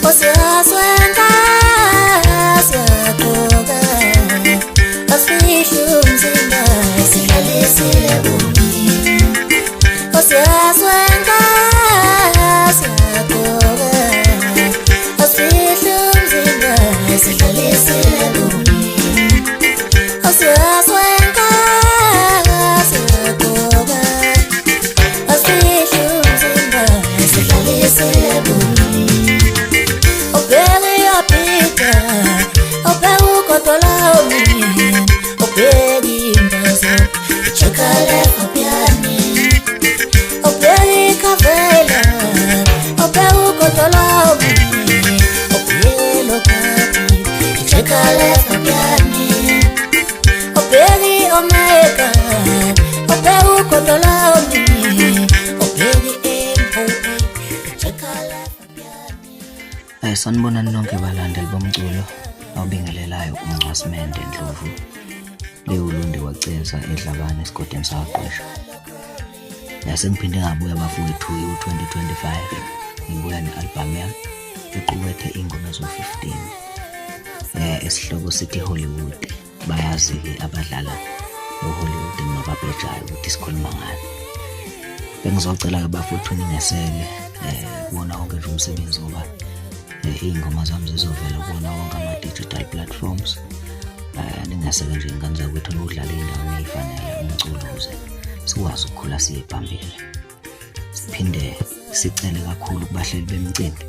Osiyaswenka siyagoka asifihli umzimba sihlalisile bumi Osiyaswenka siyagoka asifihli umzimba sihlalisile bumi Osiyaswenka siyagoka asifihli umzimba sihlalisile bumi Chakale fabiani Oberi kavela Oberu kotolomi Obelo kati Chakale fabiani Oberi omega Oberu kotolomi Oberi empo Chakale fabiani Sanibonani nonke balandeli bomculo awubingelelayo uNgcwasimende Ndlovu leulundi waceza eDlabane esigodini saqhwesha yasengiphinde ngabuya bafowethu u2025 ngibuya nealbum yami equkethe ingoma zo15 esihloko sithi Hollywood bayazi ke abadlala eHollywood nababhejayo ukuthi sikhuluma ngani bengizocela ke bafowethu ningeseke kubona wonke nje umsebenzi ngoba ingoma zami zizovela kubona wonke ama digital platforms ningaseke nje ingane zakwethu lokudlala indawo ezifanele umculo ukuze sikwazi ukukhula siye phambili siphinde sicele kakhulu kubahleli bemicimbi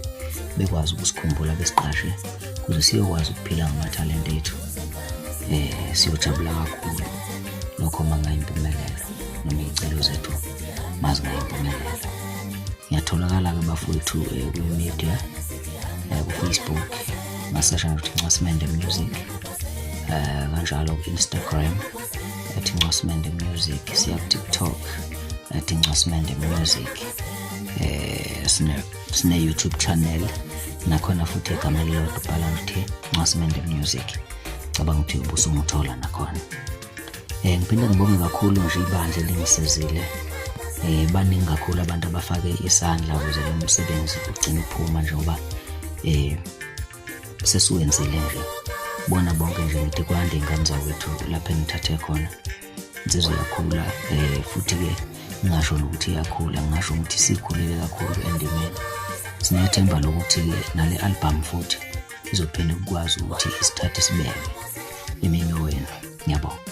bekwazi ukusikhumbula besiqashe ukuze siyokwazi ukuphila ngamathalente ethu siyojabula kakhulu lokho mangayimpumelelo noma izicelo zethu mazingayimpumelelo ngiyatholakala ke bafowethu ku-media ku-Facebook ngasesha ukuthi Ngcwasimende Music kanjalo ku-Instagram @Ngcwasimende Music siya ku-TikTok @Ngcwasimende Music sine YouTube channel nakhona futhi igama lelodwa ubhala ukuthi Ngcwasimende Music cabanga ukuthi ubusunguthola nakhona ngiphinde ngibonge kakhulu nje ibandla lingisizile baningi kakhulu abantu abafake isandla ukuze lo msebenzi ugcine uphuma njengoba sesiwenzile nje bona bonke nje ngithi kwande ingane zakwethu lapha engithathe khona insizwe yakhula futhi ke ngingasho ukuthi iyakhula ngisho ukuthi sikhulile kakhulu endimeni sinethemba lokuthi ke nale album futhi izophinda ukwazi ukuthi isithathe sibeke eminyoweni ngiyabonga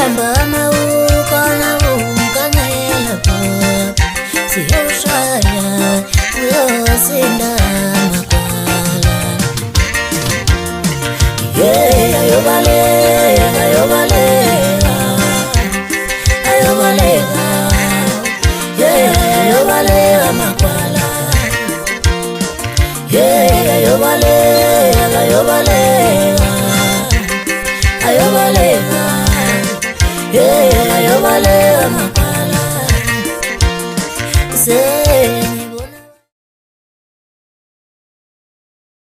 Lambama ukona ukanyela pop siyoshaya uyosinda makwala yeah ayobale ayobale ayobale yeah ayobale makwala yeah ayobale ayobale ayobale yeah ayobale makwala say